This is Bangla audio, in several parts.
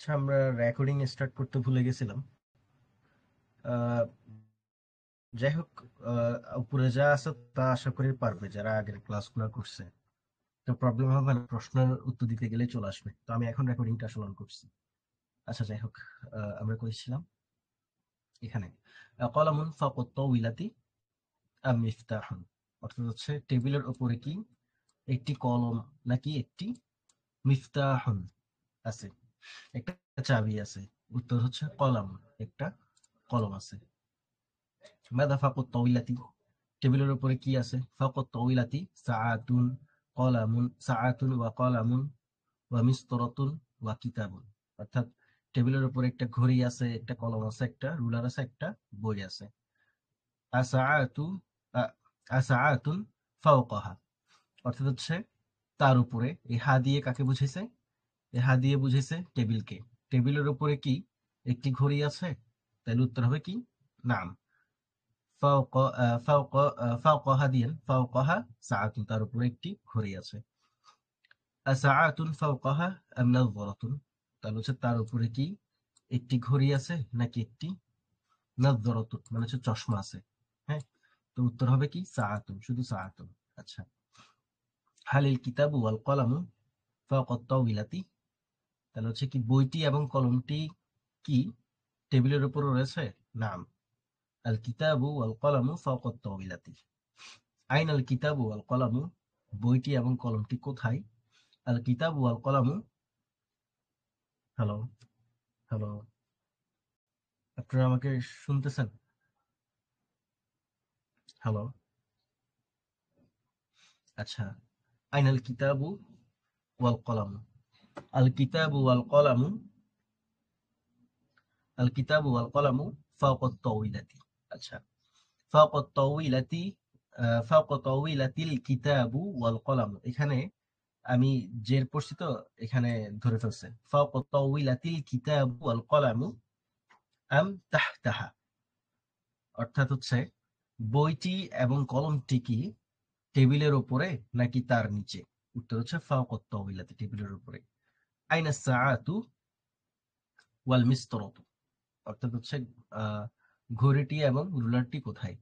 আচ্ছা, আমরা রেকর্ডিং স্টার্ট করতে ভুলে গেছিলাম। আহ, যাই হোক, উপরে যা আছে তা আশা করি পারবে যারা আগের ক্লাসগুলো করছে। তো প্রবলেম হবে না, প্রশ্নের উত্তর দিতে গেলে চলে আসবে। তো আমি এখন রেকর্ডিংটা আসলে অন করছি। আচ্ছা, যাই হোক, আমরা করেছিলাম এখানে কলামুন ফাওকা তাওইলাতি আম মিফতাহুন, অর্থাৎ হচ্ছে টেবিলের উপরে কি একটি কলম নাকি একটি মিফতাহুন আছে, একটা চাবি আছে। উত্তর হচ্ছে কলাম, একটা কলম আছে। মাযা ফাওকা তাওইলাতি, টেবিলের উপরে কি আছে? ফাওকা তাওইলাতি সাআতুন, কলামুন, সাআতুন ওয়া কলামুন ওয়া মিসতরাতুন ওয়া কিতাবুন। অর্থাৎ টেবিলের উপরে একটা ঘড়ি আছে, একটা কলম আছে, একটা রুলার আছে, একটা বই আছে। আসাআতু আ- আসাআতুন ফাওকাহা, অর্থাৎ হচ্ছে তার উপরে। এই হা দিয়ে কাকে বুঝাইছে? এই হা দিয়ে বুঝাইছে টেবিলকে। টেবিলের উপরে কি একটি ঘড়ি আছে? তাহলে উত্তর হবে কি? নাম। ফাওকাহা দিয়েন, ফাওকাহা সাআতুন, তার উপরে একটি ঘড়ি আছে। আসাআতুন ফাওকাহা আম নাযরাতুন, তাহলে হচ্ছে তার উপরে কি একটি ঘড়ি আছে নাকি একটি নাযরাতুন মানে হচ্ছে চশমা আছে। হ্যাঁ, তো উত্তর হবে কি? সাআতুন, শুধু সাআতুন। আচ্ছা, হালিল কিতাবু ওয়াল কলামু ফাওকা তাওইলাতি, তাহলে হচ্ছে কি বইটি এবং কলমটি কি টেবিলের উপর রয়েছে? নাম। আল কিতাবু ওয়াল কলামু ফাওকা তাওইলাতি। আইনাল কিতাবু ওয়াল কলামু, বইটি এবং কলমটি কোথায়? আল কিতাবু ওয়াল কলামু, হ্যালো, হ্যালো, আপনারা আমাকে শুনতেছেন? হ্যালো, আচ্ছা। আইনাল কিতাবু ওয়াল কলামু, আল কিতাবু ওয়াল কলামু, আল কিতাবু ওয়াল কলামু ফাওকা তাওইলাতি। আচ্ছা, ফাওকা তাওইলাতি, ফাওকা তাওইলাতিল কিতাবু ওয়াল কলামু, এখানে আমি জের পড়ছি তো এখানে ধরে ফেলছে। ফাওকা তাওইলাতিল কিতাবু ওয়াল কলামু আম তাহতাহা, অর্থাৎ হচ্ছে বইটি এবং কলমটি কি টেবিলের উপরে নাকি তার নিচে? উত্তর হচ্ছে ফাওকা তাওইলাতি, টেবিলের উপরে। আইনা সাআতু ওয়াল মিসতরাতু, অর্থাৎ হচ্ছে আহ, ঘড়িটি এবং রুলারটি কোথায়?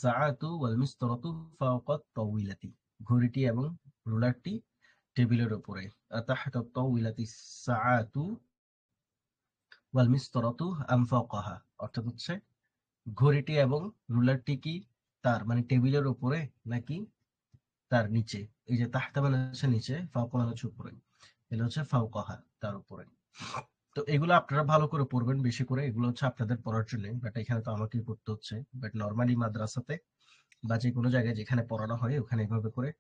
সাআতু ওয়াল মিসতরাতু ফাওকা তাওইলাতি, ঘড়িটি এবং রুলারটি টেবিলের উপরে। তাহতা তাওইলাতি সাআতু ওয়াল মিসতরাতু আম ফাওকাহা, অর্থাৎ হচ্ছে ঘড়িটি এবং রুলারটি কি তার মানে টেবিলের উপরে নাকি তার নিচে? এই যে তাহতা মানে হচ্ছে নিচে, ফাওকা মানে হচ্ছে উপরে, এটা হচ্ছে ফাওকাহা, তার উপরে। তো এগুলো আপনারা ভালো করে পড়বেন, বেশি করে। এগুলো হচ্ছে আপনাদের পড়ার জন্য, বাট এখানে তো আমাকেই পড়তে হচ্ছে। বাট নর্মালি মাদ্রাসাতে বা যে কোনো জায়গায় যেখানে পড়ানো হয় ওখানে এভাবে করে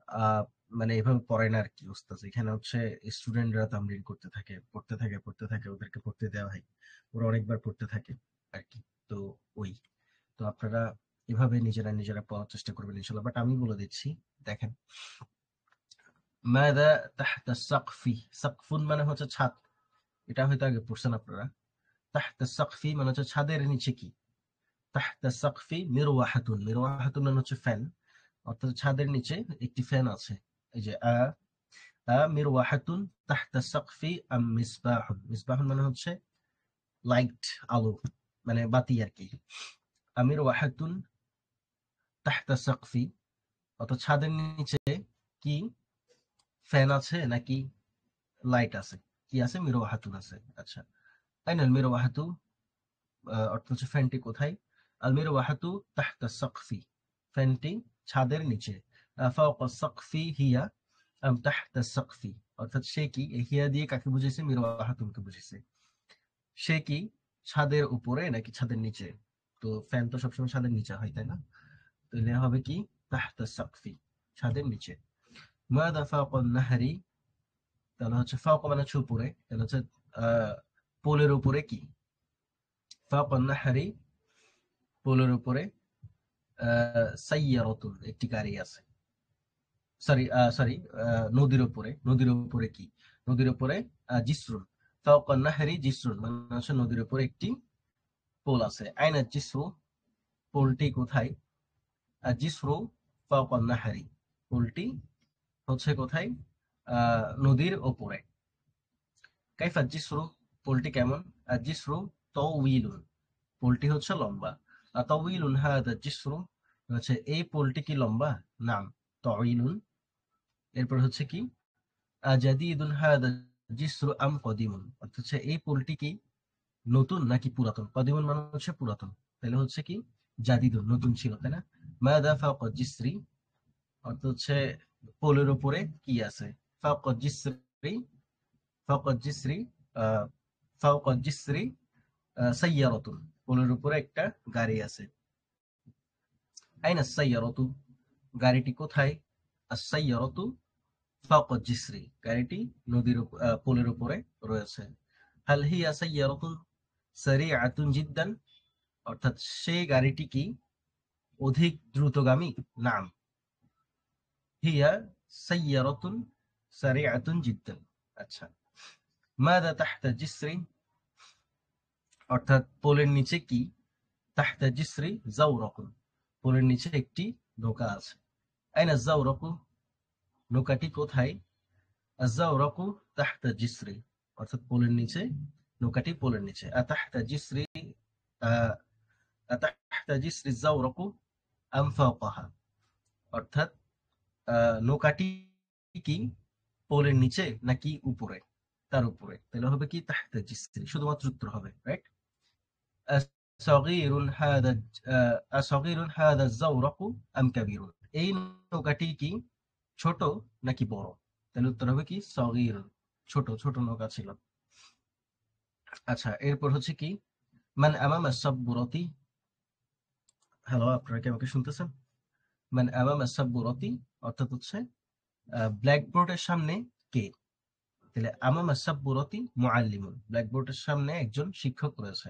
আহ মানে এভাবে পড়ায় না আর কি উস্তাদ। এখানে হচ্ছে স্টুডেন্টরা তামরিন করতে থাকে, পড়তে থাকে, পড়তে থাকে, ওদেরকে পড়তে দেওয়া হয়, ওরা অনেকবার পড়তে থাকে আর কি। তো ওই, তো আপনারা এভাবে নিজেরা নিজেরা পড়ার চেষ্টা করবেন ইনশাল্লাহ। বাট আমি বলে দিচ্ছি, দেখেন, মাদা তাহতা সাকফি, সাকফুন মানে হচ্ছে ছাদ, এটা হয়তো আগে পড়ছেন আপনারা। তাহতা সাকফি মানে হচ্ছে ছাদের নিচে কি? তাহতা সাকফি মিরওয়াহাতুন, মিরওয়াহাতুন মানে হচ্ছে ফ্যান, অর্থাৎ ছাদের নিচে একটি ফ্যান আছে। এই যে মিরওয়াহাতুন তাহতা সাকফি আম মিসবাহুন, মিসবাহুন মানে হচ্ছে লাইট, আলো, মানে বাতি আর কি। আমির ওয়াহাতুন তাহতা সাকফি, অর্থাৎ ছাদের নিচে কি ফ্যান আছে নাকি লাইট আছে? কি আছে? মিরওয়াহাতুন আছে। আচ্ছা, আইনাল মিরওয়াহাতু, অর্থাৎ হচ্ছে ফ্যানটি কোথায়? আল মিরওয়াহাতু তাহতা সাকফি, ফ্যানটি ছাদের নিচে। ফাওকা সাকফি হিয়া আম তাহতা সাকফি, অর্থাৎ সে কি, এই হিয়া দিয়ে কাকে বুঝেছে? মিরওয়াহাতুনকে বুঝেছে। সে কি ছাদের উপরে নাকি ছাদের নিচে? তো ফ্যান তো সবসময় ছাদের নিচে হয়, তাই না? তাহলে হবে কি? তাহতা সাকফি, ছাদের নিচে। মাদা ফাওকা নাহরি, তাহলে হচ্ছে ফাওকা মানে হচ্ছে উপরে, তাহলে হচ্ছে আহ পোলের উপরে কি? ফাওকা নাহরি, পোলের উপরে সাইয়ারাতুন, একটি গাড়ি আছে। সরি, সরি, নদীর উপরে, নদীর উপরে কি? নদীর উপরে জিসরুন, ফাওকা নাহরি জিসরুন মানে হচ্ছে নদীর উপরে একটি পোল আছে। আইনা জিসরু, পোলটি কোথায়? জিসরু ফাওকা নাহরি, পোলটি হচ্ছে কোথায়? নদীর ওপরে। কাইফা জিসরু, পোলটি কেমন? আর জিসরু তউইলুন, পোলটি হচ্ছে লম্বা। আর তউইলুন হাদা জিসরু, হচ্ছে এই পোলটি কি লম্বা? নাম তউইলুন। এরপর হচ্ছে কি জাদিদুন হাদা জিসরু আম কদিমুন, অর্থাৎ হচ্ছে এই পোলটি কি নতুন নাকি পুরাতন? কদিমুন মানে হচ্ছে পুরাতন, তাহলে হচ্ছে কি জাদিদুন নতুন ছিল, তাই না? মাদা ফাওকা জিসরি, অর্থাৎ হচ্ছে পোলের উপরে কি আছে? ফাওকা জিসরি, ফাওকা জিসরি, আহ ফাওকা জিসরি সাইয়ারাতুন, পোলের উপরে একটা গাড়ি আছে। আইনা সাইয়ারাতু, গাড়িটি কোথায়? আস-সাইয়ারাতু ফাওকা জিসরি, গাড়িটি পোলের উপরে রয়েছে। হাল হিয়া সাইয়ারাতুন সারিআতুন জিদ্দান, অর্থাৎ সেই গাড়িটি কি অধিক দ্রুতগামী? নাম হিয়া সাইয়ারাতুন সারিআতুন জিদ্দান। আচ্ছা, মাদা তাহতা জিসরি, অর্থাৎ পোলের নিচে কি? তাহতা জিসরি জাওরাকুন, পোলের নিচে একটি নৌকা আছে। আইনা জাওরাকু, নৌকাটি কোথায়? আজাওরাকু তাহতা জিসরি, অর্থাৎ পোলের নিচে, নৌকাটি পোলের নিচে। আতাহতা জিসরি, আহ, আতাহতা জিসরি জাওরাকু আম ফাওকাহা, অর্থাৎ নৌকাটি কি পোলের নিচে নাকি উপরে? তার উপরে, তাহলে হবে কি তাহতা জিসরি, শুধুমাত্র উত্তর হবে, রাইট? আসগীরুন হাদা, আসগীরুন হাদা জাওরাকু আম কাবীরুন, এই নৌকাটি কি ছোট নাকি বড়? তাহলে উত্তর হবে কি সগীর, ছোট, ছোট নৌকা ছিল। আচ্ছা, এরপর হচ্ছে কি মান আমামা সাব্বুরাতি, হ্যালো আপনারা কি আমাকে শুনতেছেন? মান আমামা সাব্বুরাতি, অর্থাৎ হচ্ছে ব্ল্যাকবোর্ডের সামনে কে? তাহলে আমামা সাব্বুরাতি মুআল্লিমুন, ব্ল্যাকবোর্ডের সামনে একজন শিক্ষক রয়েছে।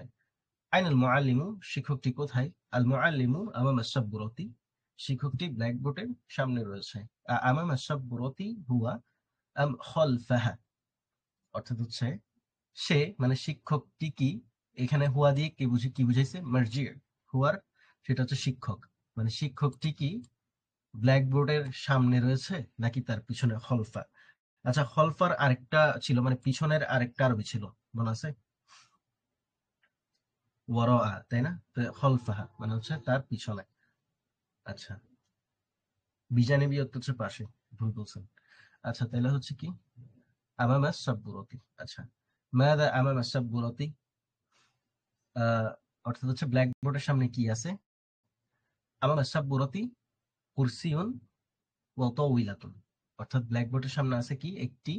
আইনাল মুআল্লিমু, শিক্ষকটি কোথায়? আল মুআল্লিমু আমামা সাব্বুরাতি, শিক্ষকটি ব্ল্যাকবোর্ডের সামনে রয়েছে। আমামা সাব্বুরাতি হুয়া আম খালফাহা, অর্থাৎ হচ্ছে সে মানে শিক্ষকটি কি, এখানে হুয়া দিয়ে কি বুঝাইছে? মার্জির, হুয়ার, সেটা হচ্ছে শিক্ষক, মানে শিক্ষকটি কি ব্ল্যাকবোর্ডের সামনে রয়েছে নাকি তার পিছনে? খলফা। আচ্ছা, খলফার আরেকটা ছিল, মানে পিছনের আরেকটা আরবি ছিল, মনে আছে? ওয়ারাআ, তাই না? তো খলফাহা মানে হচ্ছে তার পিছনে। আচ্ছা, বিজানিবি অর্থ হচ্ছে পাশে, ভুল বলছেন। আচ্ছা, তাহলে হচ্ছে কি আমামা সাব্বুরতি। আচ্ছা, মাদা আমামা সাব্বুরতি, অর্থাৎ হচ্ছে ব্ল্যাকবোর্ডের সামনে কি আছে? আমামা সাব্বুরতি কুরসিউন ওয়া তাওয়িলাতুন, অর্থাৎ ব্ল্যাকবোর্ডের সামনে আছে কি একটি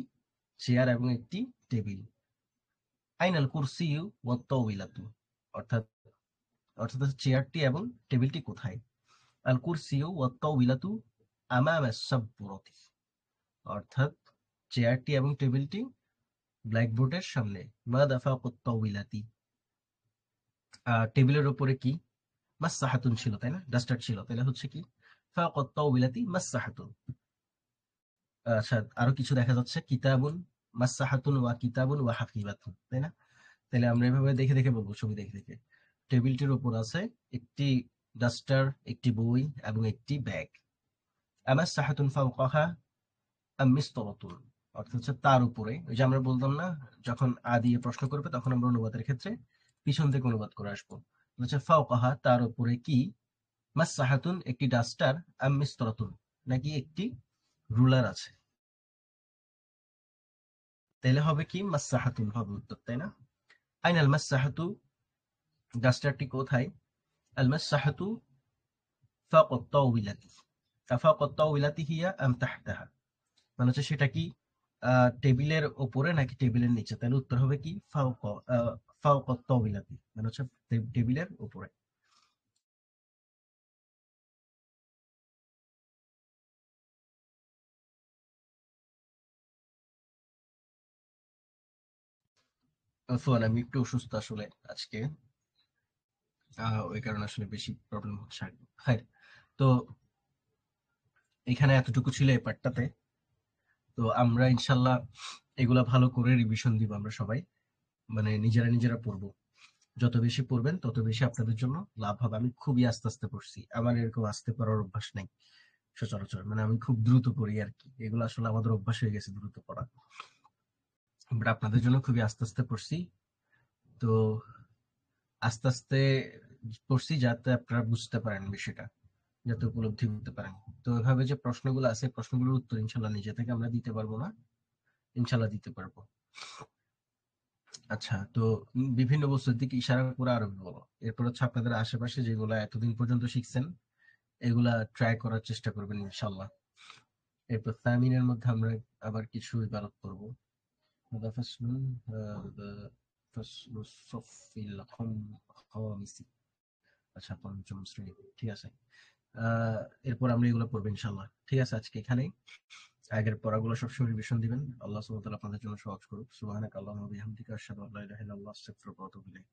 চেয়ার এবং একটি টেবিল। আইনাল কুরসিয়ু ওয়া তাওয়িলাতু, অর্থাৎ অর্থাৎ চেয়ারটি এবং টেবিলটি কোথায়? আল কুরসিয়ু ওয়া তাওয়িলাতু আমামা সাব্বুরতি, অর্থাৎ চেয়ারটি এবং টেবিলটি ব্ল্যাকবোর্ডের সামনে। মাদা ফাওকাত তাওয়িলাতি, টেবিলের উপরে কি? মাসসাহাতুন ছিল, তাই না? ডাস্টার ছিল, তাহলে হচ্ছে কি ফাওকাত তাওয়িলাতি মাসসাহাতুন। আচ্ছা, আরো কিছু দেখা যাচ্ছে, কিতাবুন, মাসসাহাতুন ওয়া কিতাবুন ওয়া হাফিবাতুন, তাই না? তাহলে আমরা এভাবে দেখে দেখে বলবো, ছবি দেখে দেখে। টেবিলটির উপর আছে একটি ডাস্টার, একটি বই এবং একটি ব্যাগ। আমাসসাহাতুন ফাওকাহা আম মিসতারাতুন, অর্থাৎ হচ্ছে তার উপরে। ওই যে আমরা বলতাম না, যখন দিয়ে প্রশ্ন করবে তখন আমরা অনুবাদের ক্ষেত্রে পিছন থেকে অনুবাদ করে আসবো। হচ্ছে ফাওকাহা, তার উপরে কি? মাসসাহাতুন, একটি ডাস্টার, আম মিসতারাতুন, নাকি একটি রুলার আছে? তাহলে হবে কি মাসসাহাতুন হবে উত্তর, তাই না? আইনাল মাসসাহাতু, ডাস্টারটি কোথায়? আল মাসসাহাতু ফাওকা তাওবিলাতি, আফাওকা তাওবিলাতি হিয়া আম তাহতাহা, মানে হচ্ছে সেটা কি টেবিলের উপরে নাকি টেবিলের নিচে? তাহলে উত্তর হবে কি ফাওকা, ফাওকা তাওবিলাতি, মানে হচ্ছে টেবিলের উপরে। আফওয়ান, আমি একটু অসুস্থ আসলে আজকে, ওই কারণে আসলে বেশি প্রবলেম হচ্ছে আর কি। হ্যাঁ, তো এখানে এতটুকু ছিল এই পার্টটাতে। তো আমরা ইনশাল্লাহ এগুলা ভালো করে রিভিশন দিব আমরা সবাই, মানে নিজেরা নিজেরা পড়বো। যত বেশি পড়বেন তত বেশি আপনাদের জন্য লাভ হবে। আমি খুবই আস্তে আস্তে পড়ছি, আমার এরকম আস্তে পড়ার অভ্যাস নাই সচরাচর, মানে আমি খুব দ্রুত পড়ি আর কি, এগুলো আসলে আমাদের অভ্যাস হয়ে গেছে দ্রুত পড়া। আমরা আপনাদের জন্য খুবই আস্তে আস্তে পড়ছি। তো আস্তে আস্তে পড়ছি যাতে আপনারা বুঝতে পারেন বিষয়টা, যাতে উপলব্ধি করতে পারেন। তো এভাবে যে প্রশ্নগুলো আছে, প্রশ্নগুলোর উত্তর ইনশাল্লাহ নিজে থেকে আমরা দিতে পারবো না, ইনশাল্লাহ দিতে পারবো। আচ্ছা, তো বিভিন্ন বস্তুর দিকে ইশারা করে আরবি বলো। এরপর হচ্ছে আপনাদের আশেপাশে যেগুলো এতদিন পর্যন্ত শিখছেন এগুলা ট্রাই করার চেষ্টা করবেন ইনশাল্লাহ। এরপর তামিনের মধ্যে আমরা আবার কিছু ইবারত করবো। هذا فصل هذا فصل الصف الخامس। আচ্ছা, পঞ্চম শ্রেণী। ঠিক আছে। এরপর আমরা এগুলো পড়বো ইনশাল্লাহ। ঠিক আছে, আজকে এখানেই। আগের পড়াগুলো সবসময় রিভিশন দিবেন। আল্লাহ সুবহানাহু ওয়া তাআলা আপনাদের জন্য সহজ করুক। সুবহানাকা আল্লাহুম্মা ওয়া বিহামদিকা আশহাদু আল্লা ইলাহা ইল্লাল্লাহ আস্তাগফিরুকা ওয়া আতুবু ইলাইক।